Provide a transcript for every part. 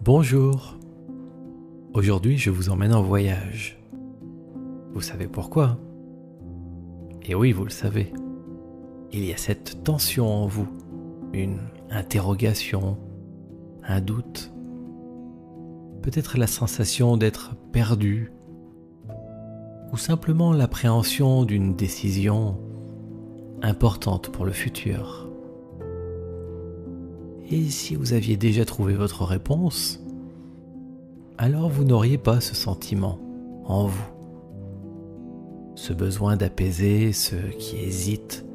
Bonjour, aujourd'hui je vous emmène en voyage. Vous savez pourquoi? Et oui, vous le savez. Il y a cette tension en vous, une interrogation, un doute, peut-être la sensation d'être perdu, ou simplement l'appréhension d'une décision importante pour le futur. Et si vous aviez déjà trouvé votre réponse, alors vous n'auriez pas ce sentiment en vous. Ce besoin d'apaiser ceux qui hésitent,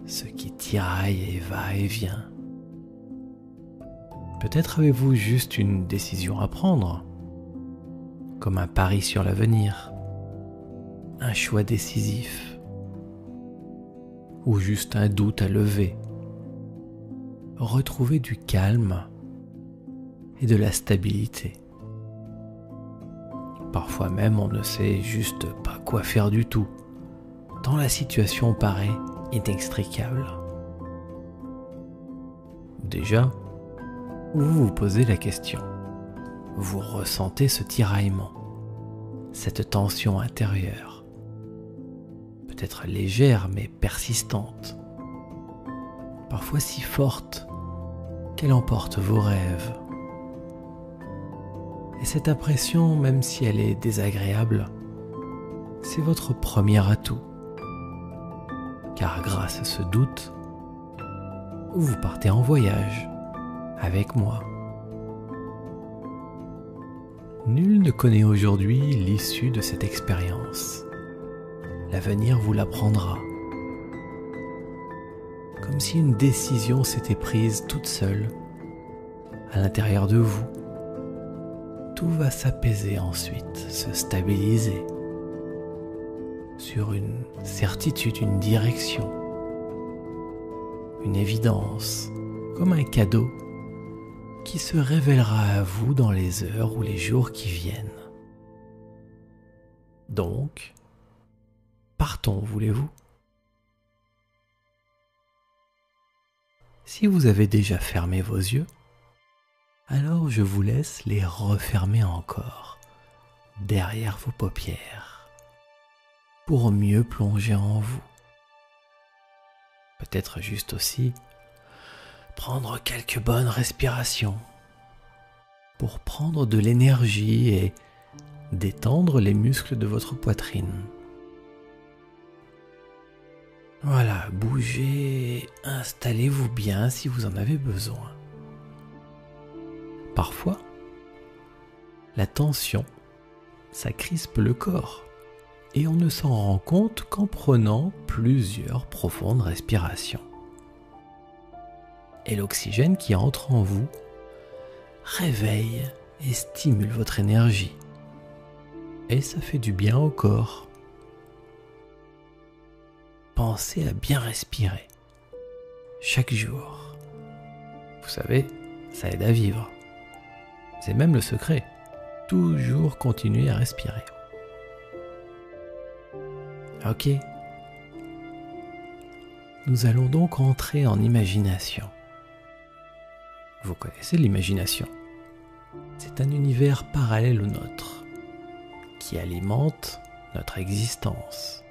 ceux qui tiraillent et va et vient. Peut-être avez-vous juste une décision à prendre, comme un pari sur l'avenir, un choix décisif, ou juste un doute à lever. Retrouver du calme et de la stabilité. Parfois même on ne sait juste pas quoi faire du tout, tant la situation paraît inextricable. Déjà, vous vous posez la question. Vous ressentez ce tiraillement, cette tension intérieure, peut-être légère mais persistante, parfois si forte qu'elle emporte vos rêves. Et cette impression, même si elle est désagréable, c'est votre premier atout. Car grâce à ce doute, vous partez en voyage avec moi. Nul ne connaît aujourd'hui l'issue de cette expérience. L'avenir vous l'apprendra. Comme si une décision s'était prise toute seule, à l'intérieur de vous. Tout va s'apaiser ensuite, se stabiliser, sur une certitude, une direction, une évidence, comme un cadeau qui se révélera à vous dans les heures ou les jours qui viennent. Donc, partons, voulez-vous ? Si vous avez déjà fermé vos yeux, alors je vous laisse les refermer encore, derrière vos paupières, pour mieux plonger en vous. Peut-être juste aussi prendre quelques bonnes respirations, pour prendre de l'énergie et détendre les muscles de votre poitrine. Voilà, bougez, installez-vous bien si vous en avez besoin. Parfois, la tension, ça crispe le corps et on ne s'en rend compte qu'en prenant plusieurs profondes respirations. Et l'oxygène qui entre en vous réveille et stimule votre énergie. Et ça fait du bien au corps. Pensez à bien respirer chaque jour. Vous savez, ça aide à vivre. C'est même le secret. Toujours continuer à respirer. Ok. Nous allons donc entrer en imagination. Vous connaissez l'imagination. C'est un univers parallèle au nôtre, qui alimente notre existence.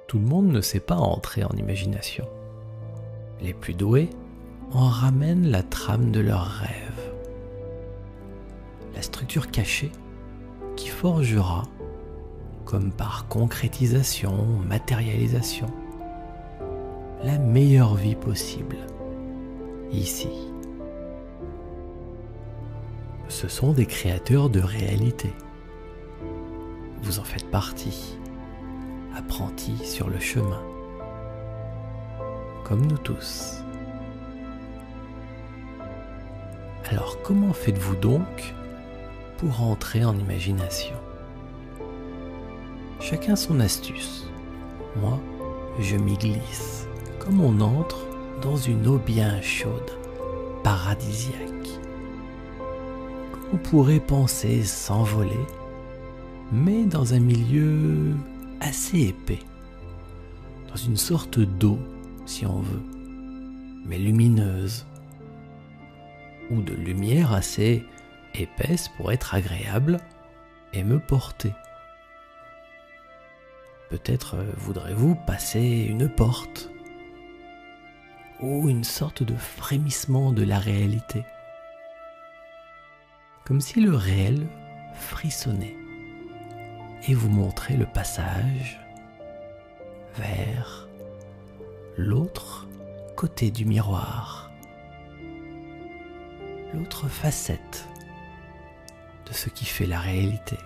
Tout le monde ne sait pas entrer en imagination. Les plus doués en ramènent la trame de leurs rêves. La structure cachée qui forgera, comme par concrétisation, matérialisation, la meilleure vie possible, ici. Ce sont des créateurs de réalité. Vous en faites partie. Apprentis sur le chemin, comme nous tous. Alors comment faites-vous donc pour entrer en imagination? Chacun son astuce. Moi, je m'y glisse, comme on entre dans une eau bien chaude, paradisiaque. Comme on pourrait penser s'envoler, mais dans un milieu assez épais, dans une sorte d'eau, si on veut, mais lumineuse, ou de lumière assez épaisse pour être agréable et me porter. Peut-être voudrez-vous passer une porte ou une sorte de frémissement de la réalité, comme si le réel frissonnait et vous montrait le passage vers l'autre côté du miroir, l'autre facette de ce qui fait la réalité.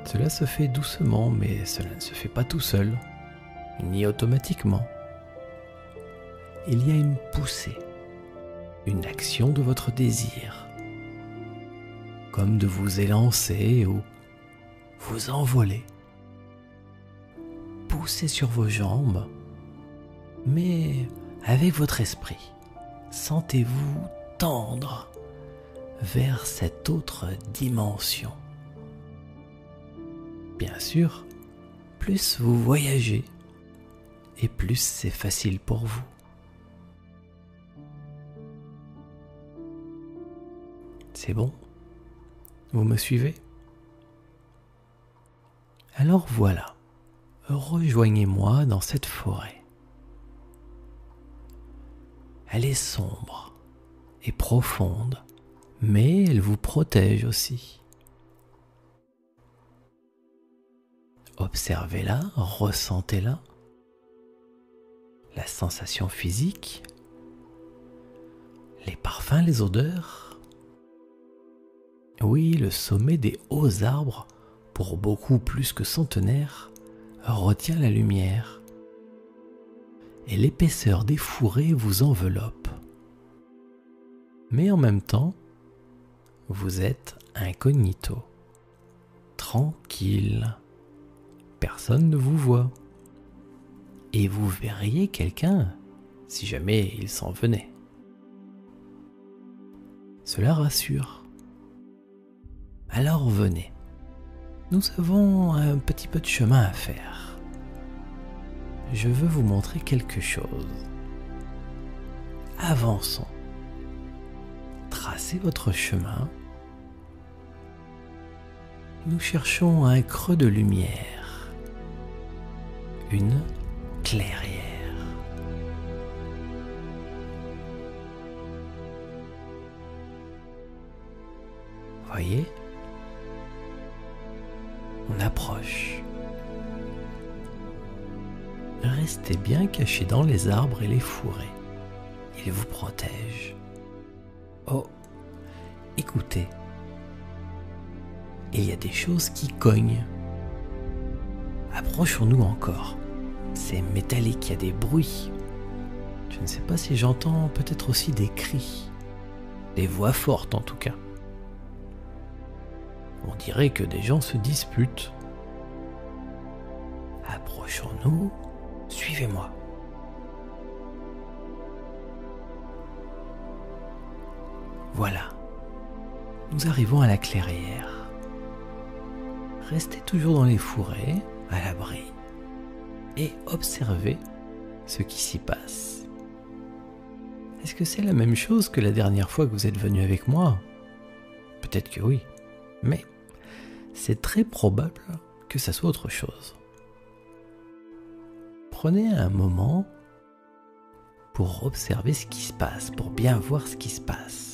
Cela se fait doucement, mais cela ne se fait pas tout seul, ni automatiquement. Il y a une poussée, une action de votre désir, comme de vous élancer ou vous envoler. Poussez sur vos jambes, mais avec votre esprit. Sentez-vous tendre vers cette autre dimension. Bien sûr, plus vous voyagez, et plus c'est facile pour vous. C'est bon? Vous me suivez? Alors voilà, rejoignez-moi dans cette forêt. Elle est sombre et profonde, mais elle vous protège aussi. Observez-la, ressentez-la, la sensation physique, les parfums, les odeurs. Oui, le sommet des hauts arbres, pour beaucoup plus que centenaires, retient la lumière, et l'épaisseur des fourrés vous enveloppe. Mais en même temps, vous êtes incognito, tranquille. Personne ne vous voit. Et vous verriez quelqu'un si jamais il s'en venait. Cela rassure. Alors venez. Nous avons un petit peu de chemin à faire. Je veux vous montrer quelque chose. Avançons. Tracez votre chemin. Nous cherchons un creux de lumière. Une clairière. Voyez, on approche. Restez bien caché dans les arbres et les fourrés. Ils vous protègent. Oh, écoutez, il y a des choses qui cognent. Approchons-nous encore. C'est métallique, il y a des bruits. Je ne sais pas si j'entends peut-être aussi des cris. Des voix fortes en tout cas. On dirait que des gens se disputent. Approchons-nous, suivez-moi. Voilà, nous arrivons à la clairière. Restez toujours dans les fourrés, à l'abri, et observez ce qui s'y passe. Est-ce que c'est la même chose que la dernière fois que vous êtes venu avec moi? Peut-être que oui, mais c'est très probable que ça soit autre chose. Prenez un moment pour observer ce qui se passe, pour bien voir ce qui se passe.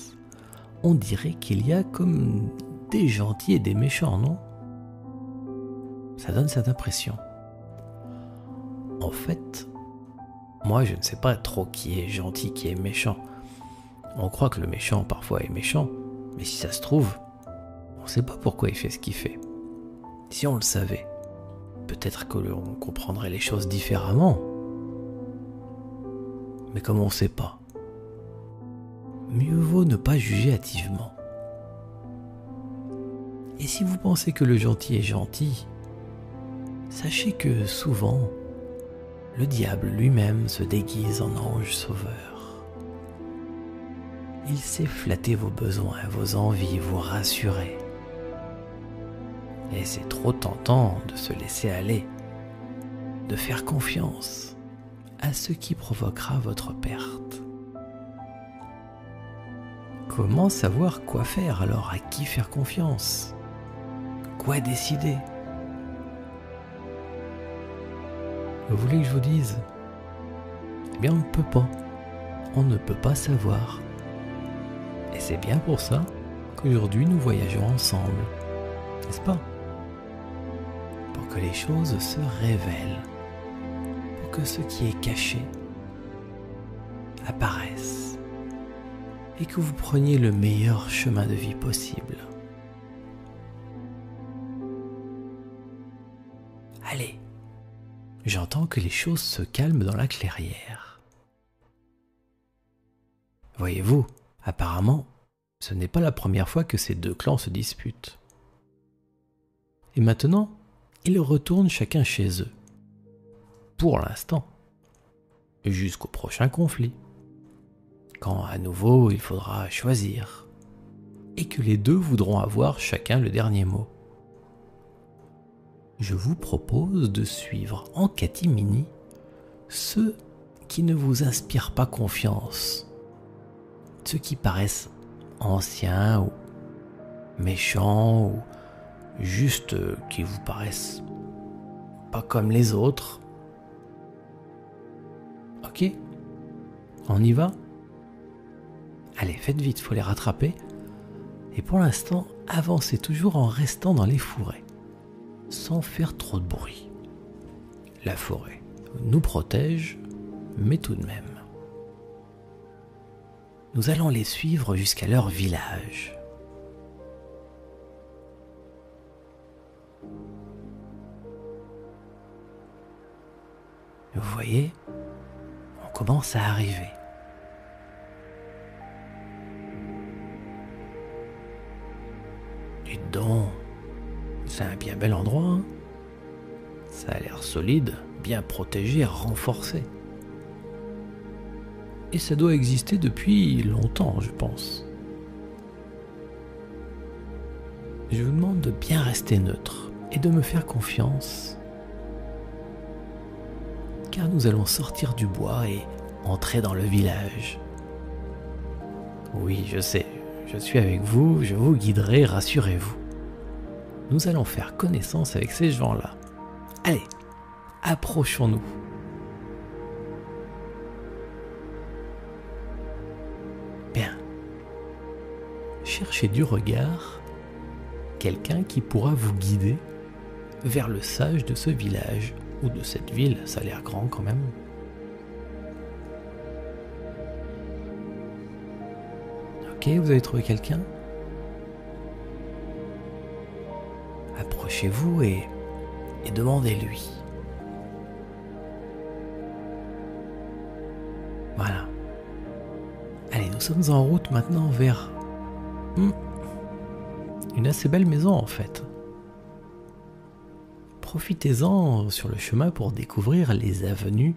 On dirait qu'il y a comme des gentils et des méchants, non? Ça donne cette impression. En fait, moi je ne sais pas trop qui est gentil, qui est méchant. On croit que le méchant parfois est méchant, mais si ça se trouve, on ne sait pas pourquoi il fait ce qu'il fait. Si on le savait, peut-être que l'on comprendrait les choses différemment. Mais comme on ne sait pas, mieux vaut ne pas juger hâtivement. Et si vous pensez que le gentil est gentil, sachez que souvent, le diable lui-même se déguise en ange sauveur. Il sait flatter vos besoins, vos envies, vous rassurer. Et c'est trop tentant de se laisser aller, de faire confiance à ce qui provoquera votre perte. Comment savoir quoi faire alors? À qui faire confiance? Quoi décider? Vous voulez que je vous dise? Eh bien, on ne peut pas. On ne peut pas savoir. Et c'est bien pour ça qu'aujourd'hui nous voyageons ensemble, n'est-ce pas? Pour que les choses se révèlent, pour que ce qui est caché apparaisse et que vous preniez le meilleur chemin de vie possible. Allez, j'entends que les choses se calment dans la clairière. Voyez-vous, apparemment, ce n'est pas la première fois que ces deux clans se disputent. Et maintenant, ils retournent chacun chez eux. Pour l'instant. Jusqu'au prochain conflit. Quand à nouveau il faudra choisir. Et que les deux voudront avoir chacun le dernier mot. Je vous propose de suivre en catimini ceux qui ne vous inspirent pas confiance. Ceux qui paraissent anciens ou méchants ou juste qui vous paraissent pas comme les autres. Ok? On y va? Allez, faites vite, faut les rattraper. Et pour l'instant, avancez toujours en restant dans les forêts, sans faire trop de bruit. La forêt nous protège, mais tout de même. Nous allons les suivre jusqu'à leur village. Vous voyez, on commence à arriver. Dites donc, c'est un bien bel endroit, hein? Ça a l'air solide, bien protégé, renforcé. Et ça doit exister depuis longtemps, je pense. Je vous demande de bien rester neutre et de me faire confiance. Car nous allons sortir du bois et entrer dans le village. Oui, je sais, je suis avec vous, je vous guiderai, rassurez-vous. Nous allons faire connaissance avec ces gens-là. Allez, approchons-nous. Bien. Cherchez du regard quelqu'un qui pourra vous guider vers le sage de ce village ou de cette ville, ça a l'air grand quand même. Ok, vous avez trouvé quelqu'un? Approchez-vous et demandez-lui. Voilà. Allez, nous sommes en route maintenant vers une assez belle maison en fait. Profitez-en sur le chemin pour découvrir les avenues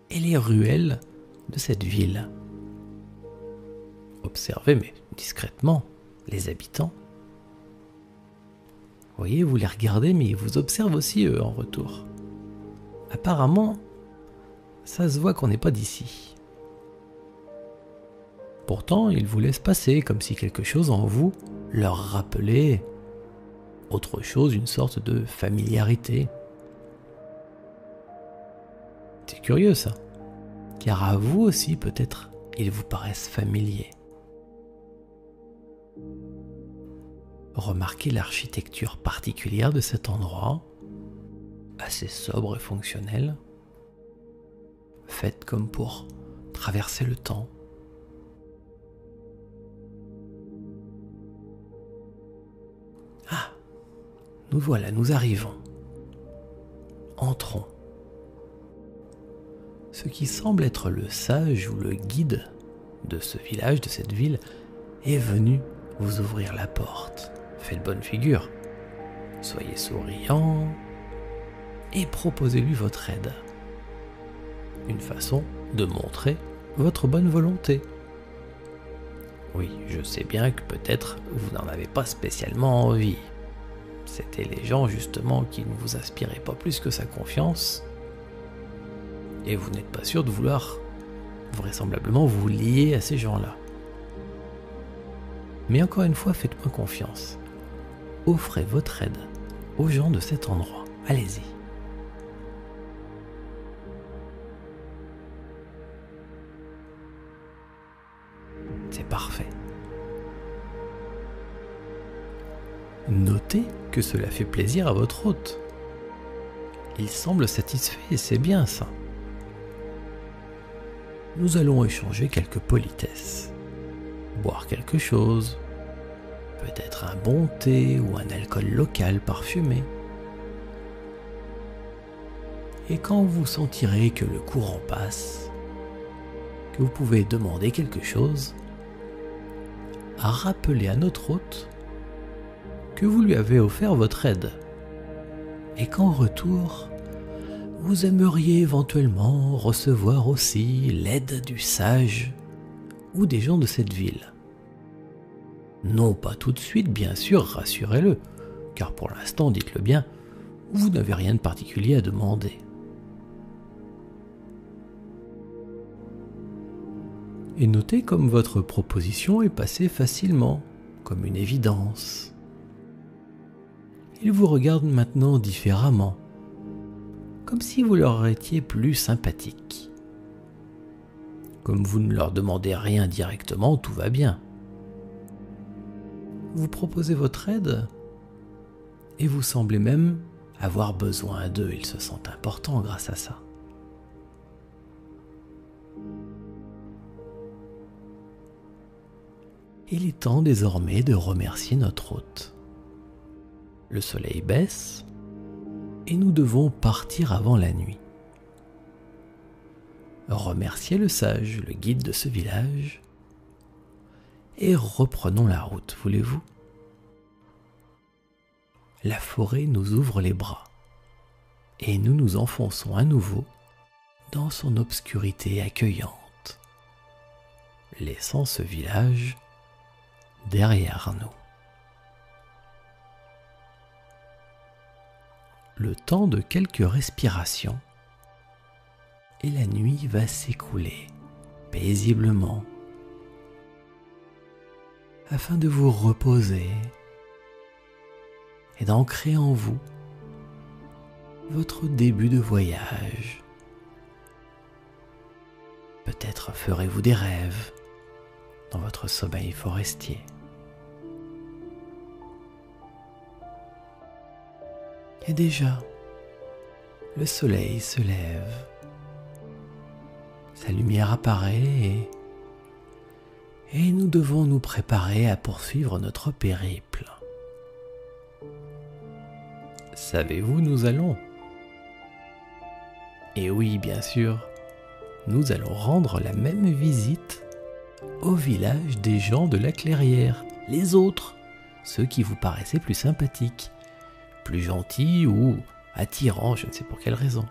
et les ruelles de cette ville. Observez, mais discrètement, les habitants. Vous voyez, vous les regardez, mais ils vous observent aussi eux en retour. Apparemment, ça se voit qu'on n'est pas d'ici. Pourtant, ils vous laissent passer, comme si quelque chose en vous leur rappelait autre chose, une sorte de familiarité. C'est curieux ça, car à vous aussi peut-être, ils vous paraissent familiers. Remarquez l'architecture particulière de cet endroit, assez sobre et fonctionnelle, faite comme pour traverser le temps. Ah, nous voilà, nous arrivons. Entrons. Ce qui semble être le sage ou le guide de ce village, de cette ville, est venu vous ouvrir la porte. Faites bonne figure. Soyez souriant et proposez-lui votre aide. Une façon de montrer votre bonne volonté. Oui, je sais bien que peut-être vous n'en avez pas spécialement envie. C'étaient les gens justement qui ne vous inspiraient pas plus que sa confiance. Et vous n'êtes pas sûr de vouloir vraisemblablement vous lier à ces gens-là. Mais encore une fois, faites-moi confiance. Offrez votre aide aux gens de cet endroit. Allez-y. C'est parfait. Notez que cela fait plaisir à votre hôte. Il semble satisfait et c'est bien ça. Nous allons échanger quelques politesses. Boire quelque chose. Peut-être un bon thé ou un alcool local parfumé. Et quand vous sentirez que le courant passe, que vous pouvez demander quelque chose, rappelez à notre hôte que vous lui avez offert votre aide et qu'en retour, vous aimeriez éventuellement recevoir aussi l'aide du sage ou des gens de cette ville. Non pas tout de suite, bien sûr, rassurez-le, car pour l'instant, dites-le bien, vous n'avez rien de particulier à demander. Et notez comme votre proposition est passée facilement, comme une évidence. Ils vous regardent maintenant différemment, comme si vous leur étiez plus sympathique. Comme vous ne leur demandez rien directement, tout va bien. Vous proposez votre aide et vous semblez même avoir besoin d'eux. Ils se sentent importants grâce à ça. Il est temps désormais de remercier notre hôte. Le soleil baisse et nous devons partir avant la nuit. Remerciez le sage, le guide de ce village, et reprenons la route, voulez-vous? La forêt nous ouvre les bras et nous nous enfonçons à nouveau dans son obscurité accueillante, laissant ce village derrière nous. Le temps de quelques respirations et la nuit va s'écouler paisiblement afin de vous reposer et d'ancrer en vous votre début de voyage. Peut-être ferez-vous des rêves dans votre sommeil forestier. Et déjà, le soleil se lève, sa lumière apparaît et nous devons nous préparer à poursuivre notre périple. Savez-vous, nous allons? Et oui, bien sûr, nous allons rendre la même visite au village des gens de la clairière, les autres, ceux qui vous paraissaient plus sympathiques, plus gentils ou attirants, je ne sais pour quelle raison.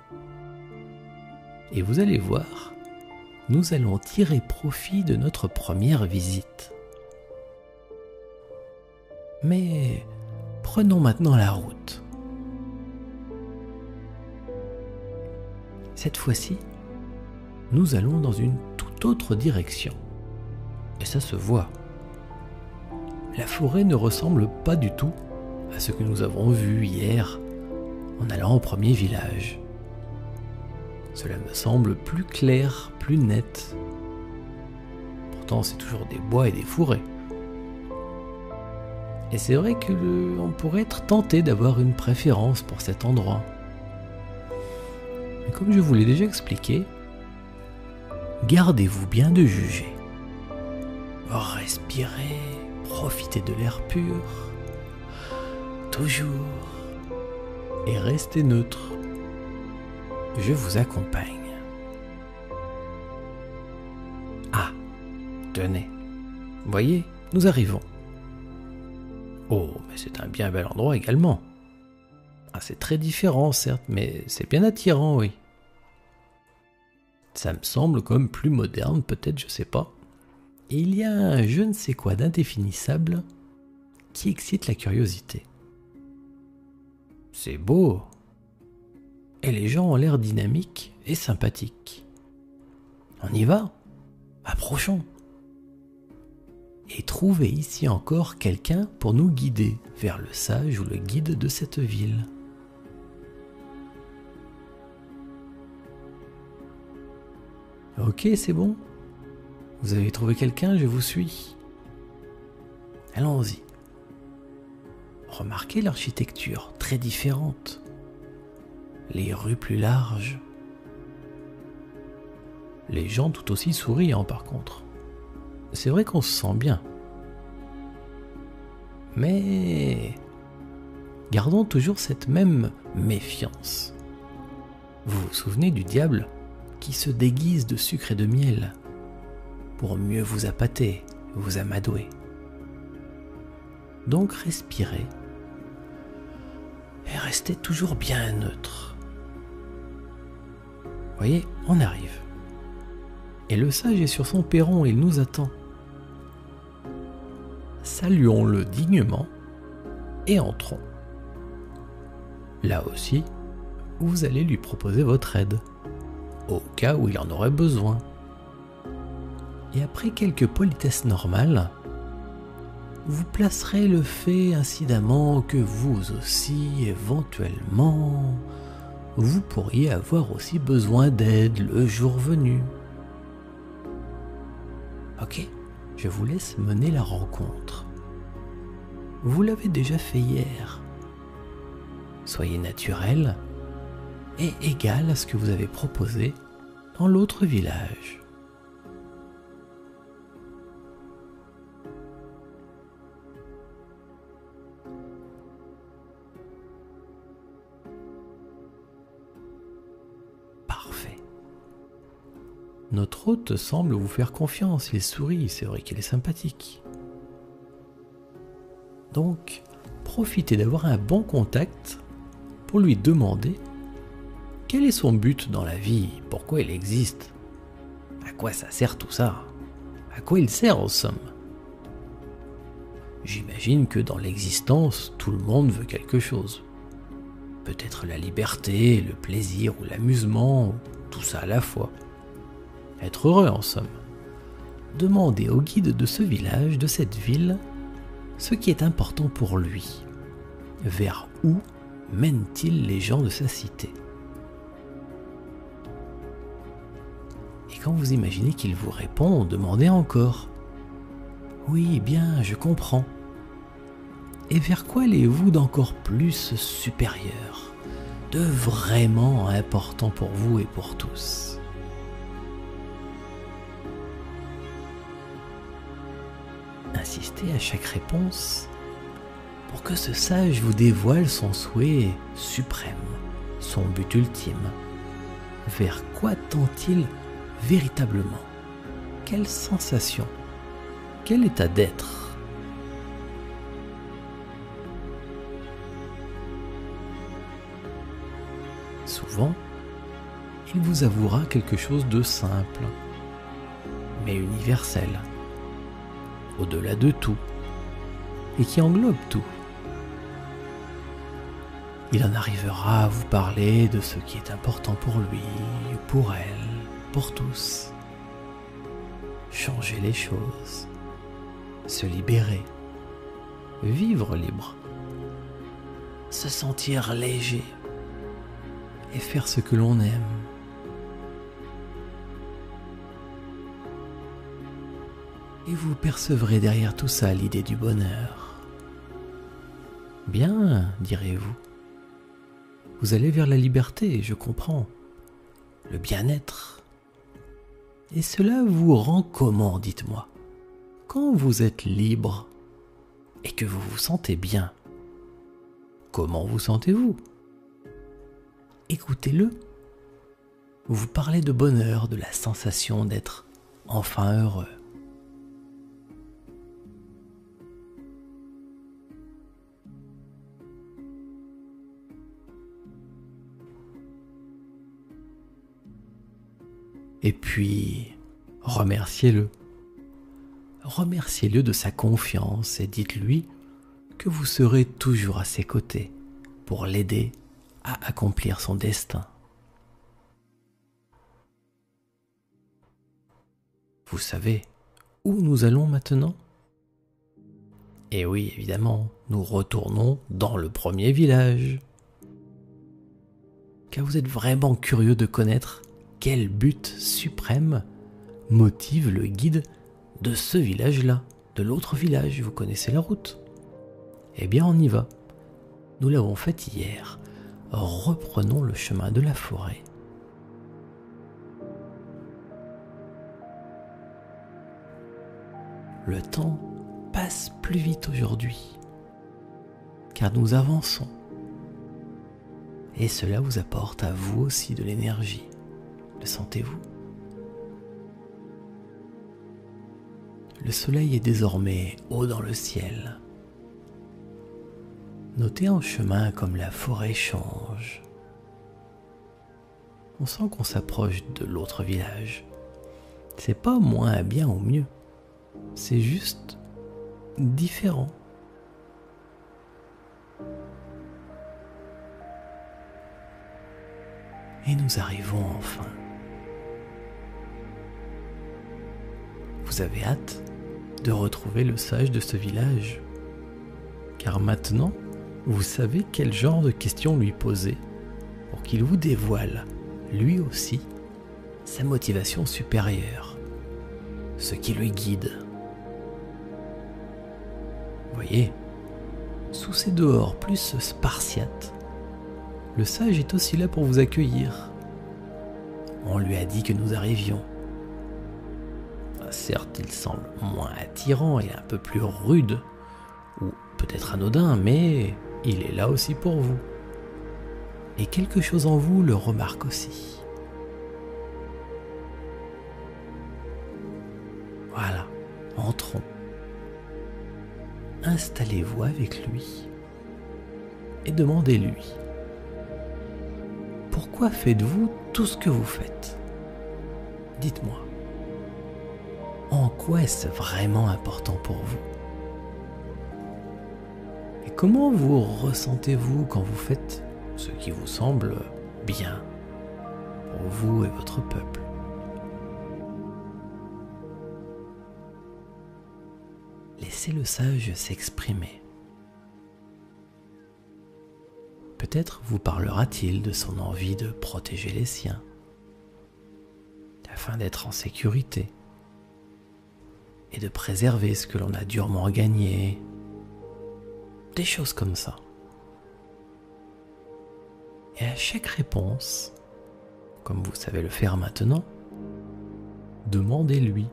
Et vous allez voir, nous allons tirer profit de notre première visite. Mais prenons maintenant la route. Cette fois-ci, nous allons dans une toute autre direction. Et ça se voit. La forêt ne ressemble pas du tout à ce que nous avons vu hier en allant au premier village. Cela me semble plus clair, plus net. Pourtant, c'est toujours des bois et des fourrés. Et c'est vrai que on pourrait être tenté d'avoir une préférence pour cet endroit. Mais comme je vous l'ai déjà expliqué, gardez-vous bien de juger. Respirez, profitez de l'air pur, toujours, et restez neutre. Je vous accompagne. Ah, tenez, voyez, nous arrivons. Oh, mais c'est un bien bel endroit également. Ah, c'est très différent, certes, mais c'est bien attirant, oui. Ça me semble comme plus moderne, peut-être, je sais pas. Et il y a un je ne sais quoi d'indéfinissable qui excite la curiosité. C'est beau. Et les gens ont l'air dynamiques et sympathiques. On y va? Approchons. et trouver ici encore quelqu'un pour nous guider vers le sage ou le guide de cette ville. Ok, c'est bon? Vous avez trouvé quelqu'un, je vous suis. Allons-y. Remarquez l'architecture très différente. Les rues plus larges. Les gens tout aussi souriants par contre. C'est vrai qu'on se sent bien. Mais gardons toujours cette même méfiance. Vous vous souvenez du diable qui se déguise de sucre et de miel pour mieux vous appâter, vous amadouer. Donc respirez et restez toujours bien neutre. Voyez, on arrive. Et le sage est sur son perron, il nous attend. Saluons-le dignement et entrons. Là aussi, vous allez lui proposer votre aide, au cas où il en aurait besoin. Et après quelques politesses normales, vous placerez le fait incidemment que vous aussi, éventuellement, vous pourriez avoir aussi besoin d'aide le jour venu. Ok, je vous laisse mener la rencontre. Vous l'avez déjà fait hier. Soyez naturel et égal à ce que vous avez proposé dans l'autre village. Parfait. Notre hôte semble vous faire confiance, il sourit, c'est vrai qu'il est sympathique. Donc, profitez d'avoir un bon contact pour lui demander quel est son but dans la vie, pourquoi il existe, à quoi ça sert tout ça, à quoi il sert en somme. J'imagine que dans l'existence, tout le monde veut quelque chose. Peut-être la liberté, le plaisir ou l'amusement, tout ça à la fois. Être heureux en somme. Demandez au guide de ce village, de cette ville, ce qui est important pour lui. Vers où mène-t-il les gens de sa cité? Et quand vous imaginez qu'il vous répond, demandez encore. Oui, bien, je comprends. Et vers quoi allez-vous d'encore plus supérieur, de vraiment important pour vous et pour tous? Insistez à chaque réponse pour que ce sage vous dévoile son souhait suprême, son but ultime. Vers quoi tend-il véritablement? Quelle sensation? Quel état d'être? Souvent, il vous avouera quelque chose de simple, mais universel, au-delà de tout, et qui englobe tout. Il en arrivera à vous parler de ce qui est important pour lui, pour elle, pour tous. Changer les choses, se libérer, vivre libre, se sentir léger et faire ce que l'on aime. Et vous percevrez derrière tout ça l'idée du bonheur. Bien, direz-vous. Vous allez vers la liberté, je comprends. Le bien-être. Et cela vous rend comment, dites-moi? Quand vous êtes libre et que vous vous sentez bien, comment vous sentez-vous? Écoutez-le. Vous parlez de bonheur, de la sensation d'être enfin heureux. Et puis, remerciez-le. Remerciez-le de sa confiance et dites-lui que vous serez toujours à ses côtés pour l'aider à accomplir son destin. Vous savez où nous allons maintenant? Et oui, évidemment, nous retournons dans le premier village. Car vous êtes vraiment curieux de connaître quel but suprême motive le guide de ce village-là, de l'autre village. Vous connaissez la route? Eh bien, on y va. Nous l'avons fait hier. Reprenons le chemin de la forêt. Le temps passe plus vite aujourd'hui, car nous avançons. Et cela vous apporte à vous aussi de l'énergie. Le sentez-vous? Le soleil est désormais haut dans le ciel. Notez en chemin comme la forêt change. On sent qu'on s'approche de l'autre village. C'est pas moins bien ou mieux. C'est juste différent. Et nous arrivons enfin. Vous avez hâte de retrouver le sage de ce village, car maintenant, vous savez quel genre de questions lui poser pour qu'il vous dévoile, lui aussi, sa motivation supérieure, ce qui lui guide. Voyez, sous ces dehors plus spartiates, le sage est aussi là pour vous accueillir. On lui a dit que nous arrivions. Certes, il semble moins attirant et un peu plus rude, ou peut-être anodin, mais il est là aussi pour vous. Et quelque chose en vous le remarque aussi. Voilà, entrons. Installez-vous avec lui et demandez-lui. Pourquoi faites-vous tout ce que vous faites? Dites-moi. En quoi est-ce vraiment important pour vous? Et comment vous ressentez-vous quand vous faites ce qui vous semble bien pour vous et votre peuple? Laissez le sage s'exprimer. Peut-être vous parlera-t-il de son envie de protéger les siens, afin d'être en sécurité et de préserver ce que l'on a durement gagné. Des choses comme ça. Et à chaque réponse, comme vous savez le faire maintenant, demandez-lui.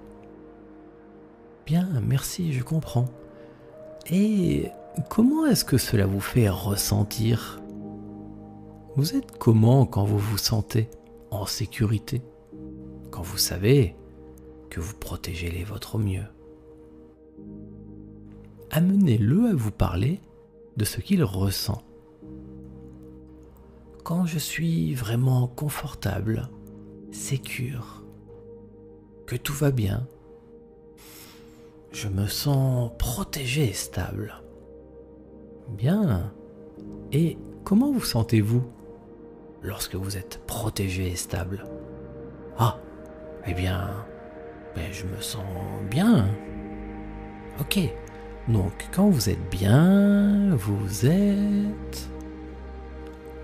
Bien, merci, je comprends. Et comment est-ce que cela vous fait ressentir? Vous êtes comment quand vous vous sentez en sécurité? Quand vous savez que vous protégez les vôtres au mieux? Amenez-le à vous parler de ce qu'il ressent. Quand je suis vraiment confortable, sécure, que tout va bien, je me sens protégé et stable. Bien. Et comment vous sentez-vous lorsque vous êtes protégé et stable? Ah, eh bien, je me sens bien. Ok. Donc, quand vous êtes bien, vous êtes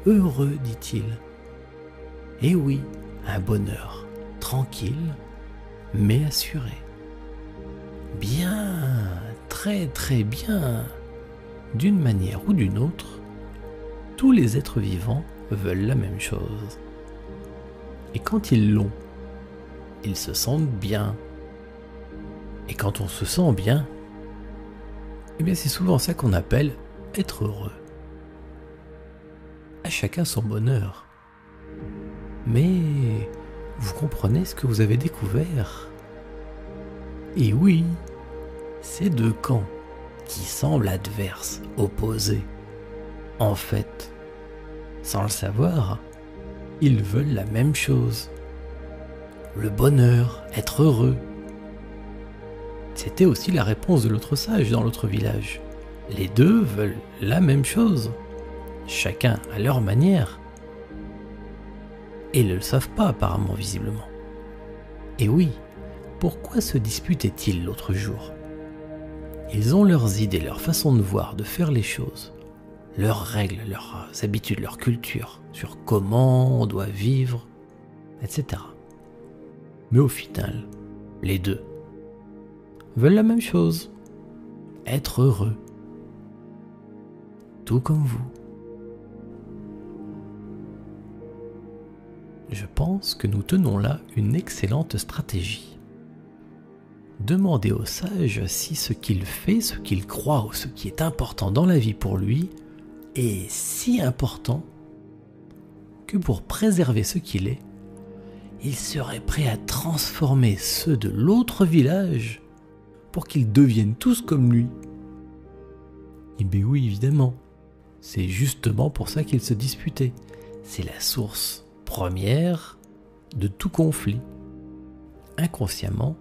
heureux, dit-il. Et oui, un bonheur tranquille, mais assuré. Bien, très très bien. D'une manière ou d'une autre, tous les êtres vivants veulent la même chose. Et quand ils l'ont, ils se sentent bien. Et quand on se sent bien, eh bien c'est souvent ça qu'on appelle être heureux. À chacun son bonheur. Mais vous comprenez ce que vous avez découvert? Et oui, ces deux camps qui semblent adverses, opposés, en fait, sans le savoir, ils veulent la même chose. Le bonheur, être heureux. C'était aussi la réponse de l'autre sage dans l'autre village. Les deux veulent la même chose, chacun à leur manière. Et ils ne le savent pas apparemment, visiblement. Et oui, pourquoi se disputaient-ils l'autre jour? Ils ont leurs idées, leur façon de voir, de faire les choses, leurs règles, leurs habitudes, leur culture, sur comment on doit vivre, etc. Mais au final, les deux veulent la même chose, être heureux, tout comme vous. Je pense que nous tenons là une excellente stratégie. Demandez au sage si ce qu'il fait, ce qu'il croit ou ce qui est important dans la vie pour lui est si important que pour préserver ce qu'il est, il serait prêt à transformer ceux de l'autre village pour qu'ils deviennent tous comme lui. Eh bien oui, évidemment. C'est justement pour ça qu'ils se disputaient. C'est la source première de tout conflit. Inconsciemment,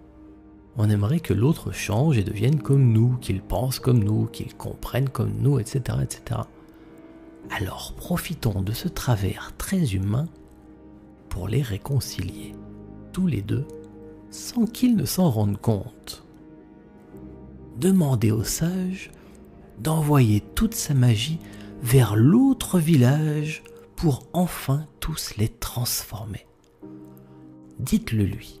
on aimerait que l'autre change et devienne comme nous, qu'il pense comme nous, qu'il comprenne comme nous, etc., etc. Alors profitons de ce travers très humain pour les réconcilier, tous les deux, sans qu'ils ne s'en rendent compte. Demandez au sage d'envoyer toute sa magie vers l'autre village pour enfin tous les transformer. Dites-le lui,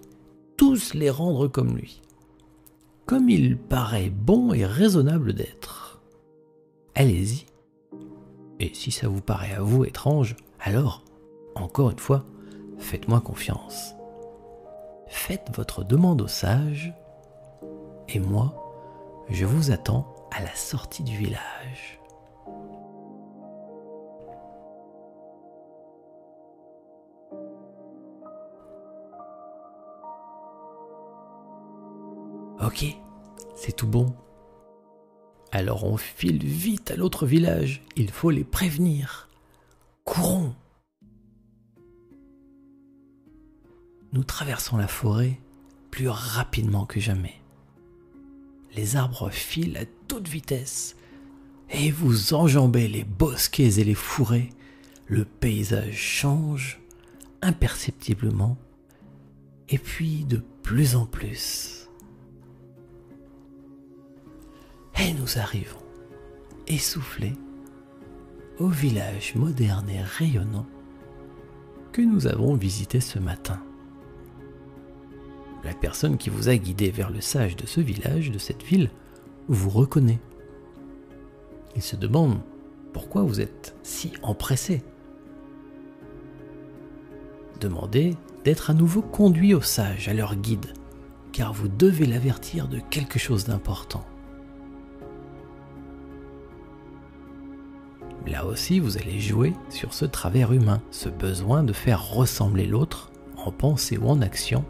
tous les rendre comme lui, comme il paraît bon et raisonnable d'être. Allez-y. Et si ça vous paraît à vous étrange, alors, encore une fois, faites-moi confiance. Faites votre demande au sage, et moi, je vous attends à la sortie du village. Ok, c'est tout bon. Alors on file vite à l'autre village, il faut les prévenir. Courons! Nous traversons la forêt plus rapidement que jamais. Les arbres filent à toute vitesse et vous enjambez les bosquets et les fourrés. Le paysage change imperceptiblement et puis de plus en plus. Et nous arrivons, essoufflés, au village moderne et rayonnant que nous avons visité ce matin. La personne qui vous a guidé vers le sage de ce village, de cette ville, vous reconnaît. Il se demande pourquoi vous êtes si empressé. Demandez d'être à nouveau conduit au sage, à leur guide, car vous devez l'avertir de quelque chose d'important. Là aussi, vous allez jouer sur ce travers humain, ce besoin de faire ressembler l'autre, en pensée ou en action,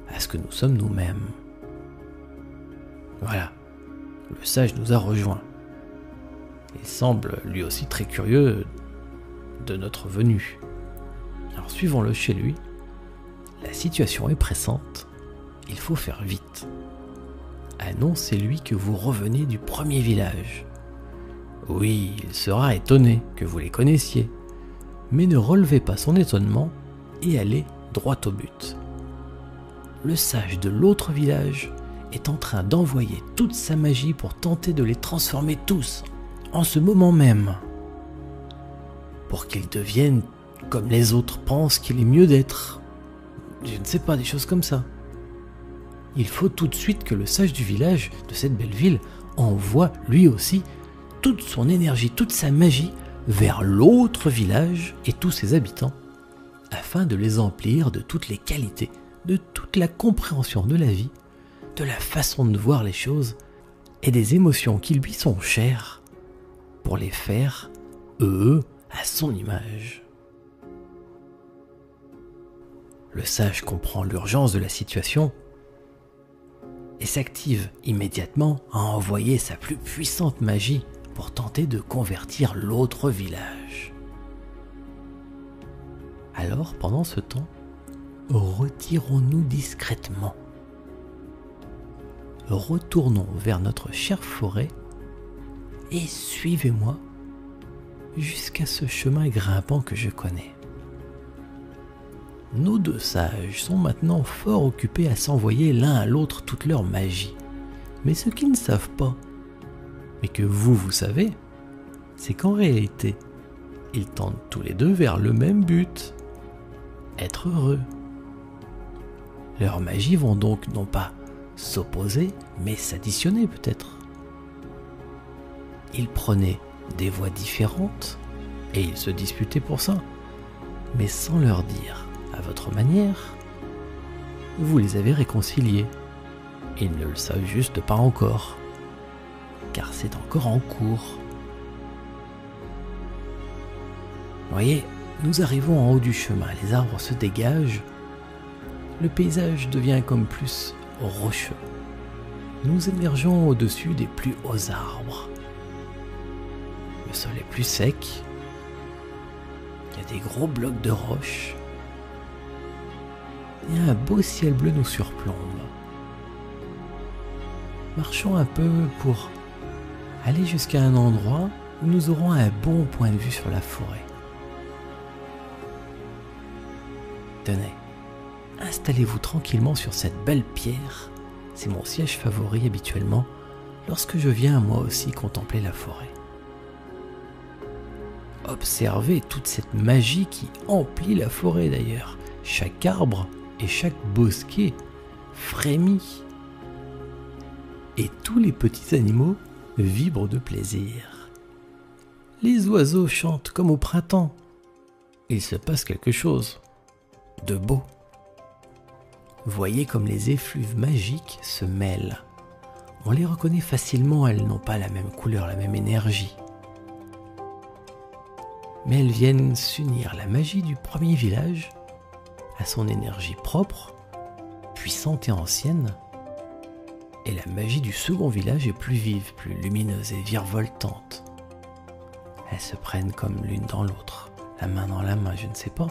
à ce que nous sommes nous-mêmes. Voilà, le sage nous a rejoints. Il semble lui aussi très curieux de notre venue. Alors suivons-le chez lui. La situation est pressante, il faut faire vite. Annoncez-lui que vous revenez du premier village. Oui, il sera étonné que vous les connaissiez, mais ne relevez pas son étonnement et allez droit au but. Le sage de l'autre village est en train d'envoyer toute sa magie pour tenter de les transformer tous, en ce moment même, pour qu'ils deviennent comme les autres pensent qu'il est mieux d'être. Je ne sais pas, des choses comme ça. Il faut tout de suite que le sage du village, de cette belle ville, envoie lui aussi toute son énergie, toute sa magie vers l'autre village et tous ses habitants, afin de les emplir de toutes les qualités, de toute la compréhension de la vie, de la façon de voir les choses et des émotions qui lui sont chères, pour les faire, eux, à son image. Le sage comprend l'urgence de la situation et s'active immédiatement à envoyer sa plus puissante magie pour tenter de convertir l'autre village. Alors, pendant ce temps, retirons-nous discrètement. Retournons vers notre chère forêt et suivez-moi jusqu'à ce chemin grimpant que je connais. Nos deux sages sont maintenant fort occupés à s'envoyer l'un à l'autre toute leur magie. Mais ce qu'ils ne savent pas, mais que vous savez, c'est qu'en réalité, ils tendent tous les deux vers le même but, être heureux. Leurs magies vont donc non pas s'opposer, mais s'additionner peut-être. Ils prenaient des voies différentes et ils se disputaient pour ça, mais sans leur dire, à votre manière, vous les avez réconciliés. Ils ne le savent juste pas encore, car c'est encore en cours. Voyez, nous arrivons en haut du chemin, les arbres se dégagent, le paysage devient comme plus rocheux. Nous émergeons au-dessus des plus hauts arbres. Le sol est plus sec, il y a des gros blocs de roches, et un beau ciel bleu nous surplombe. Marchons un peu pour aller jusqu'à un endroit où nous aurons un bon point de vue sur la forêt. Tenez, installez-vous tranquillement sur cette belle pierre. C'est mon siège favori habituellement lorsque je viens moi aussi contempler la forêt. Observez toute cette magie qui emplit la forêt d'ailleurs. Chaque arbre et chaque bosquet frémit. Et tous les petits animaux vibrent de plaisir. Les oiseaux chantent comme au printemps. Il se passe quelque chose de beau. Voyez comme les effluves magiques se mêlent. On les reconnaît facilement, elles n'ont pas la même couleur, la même énergie. Mais elles viennent s'unir. La magie du premier village a son énergie propre, puissante et ancienne, et la magie du second village est plus vive, plus lumineuse et virevoltante. Elles se prennent comme l'une dans l'autre, la main dans la main, je ne sais pas.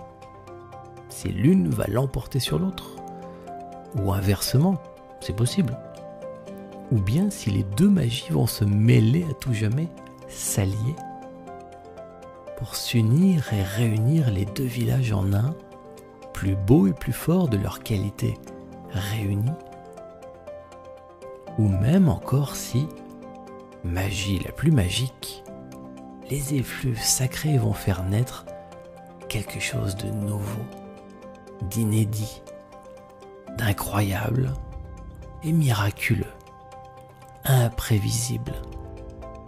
Si l'une va l'emporter sur l'autre, ou inversement, c'est possible. Ou bien si les deux magies vont se mêler à tout jamais, s'allier, pour s'unir et réunir les deux villages en un, plus beau et plus fort de leur qualité réunie. Ou même encore si, magie la plus magique, les effluves sacrés vont faire naître quelque chose de nouveau, d'inédit, d'incroyable et miraculeux, imprévisible,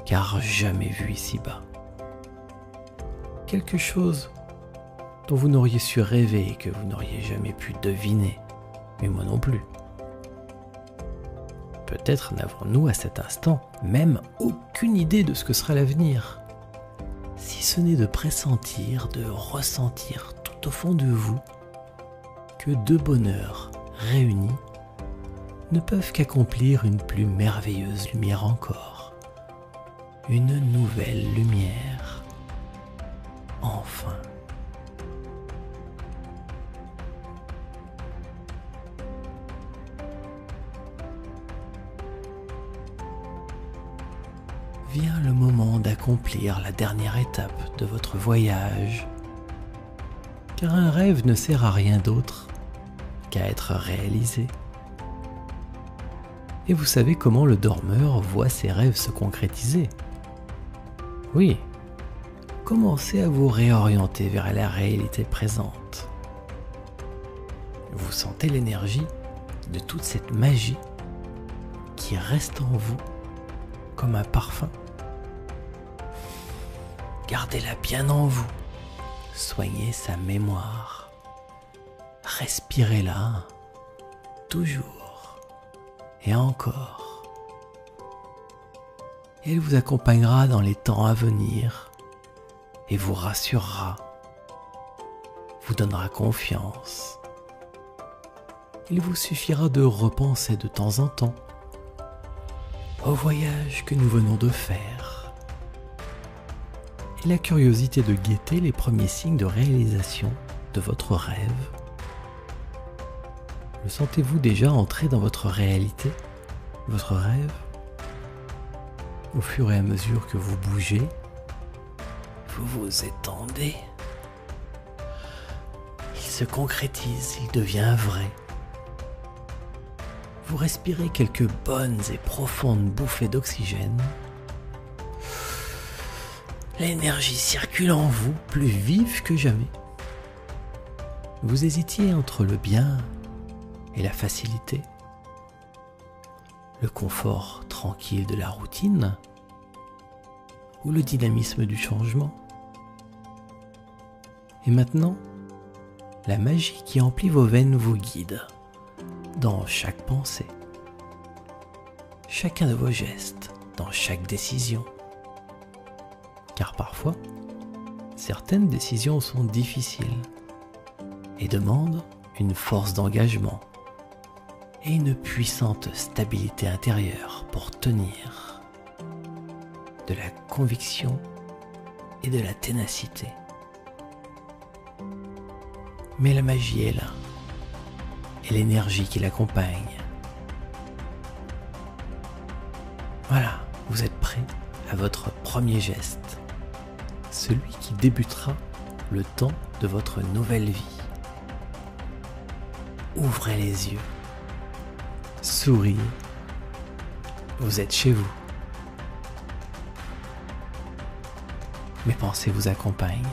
car jamais vu ici-bas. Quelque chose dont vous n'auriez su rêver et que vous n'auriez jamais pu deviner, mais moi non plus. Peut-être n'avons-nous à cet instant même aucune idée de ce que sera l'avenir, si ce n'est de pressentir, de ressentir tout au fond de vous que deux bonheurs réunis ne peuvent qu'accomplir une plus merveilleuse lumière encore, une nouvelle lumière, enfin. Vient le moment d'accomplir la dernière étape de votre voyage, car un rêve ne sert à rien d'autre qu'à être réalisé. Et vous savez comment le dormeur voit ses rêves se concrétiser. Oui, commencez à vous réorienter vers la réalité présente. Vous sentez l'énergie de toute cette magie qui reste en vous comme un parfum. Gardez-la bien en vous, soignez sa mémoire, respirez-la toujours et encore. Et elle vous accompagnera dans les temps à venir et vous rassurera, vous donnera confiance. Il vous suffira de repenser de temps en temps au voyage que nous venons de faire et la curiosité de guetter les premiers signes de réalisation de votre rêve. Le sentez-vous déjà entrer dans votre réalité, votre rêve? Au fur et à mesure que vous bougez, vous vous étendez. Il se concrétise, il devient vrai. Vous respirez quelques bonnes et profondes bouffées d'oxygène. L'énergie circule en vous plus vive que jamais. Vous hésitiez entre le bien et la facilité, le confort tranquille de la routine ou le dynamisme du changement. Et maintenant, la magie qui emplit vos veines vous guide dans chaque pensée, chacun de vos gestes, dans chaque décision. Car parfois, certaines décisions sont difficiles et demandent une force d'engagement et une puissante stabilité intérieure pour tenir, de la conviction et de la ténacité. Mais la magie est là, et l'énergie qui l'accompagne. Voilà, vous êtes prêt à votre premier geste, celui qui débutera le temps de votre nouvelle vie. Ouvrez les yeux, souriez, vous êtes chez vous. Mes pensées vous accompagnent.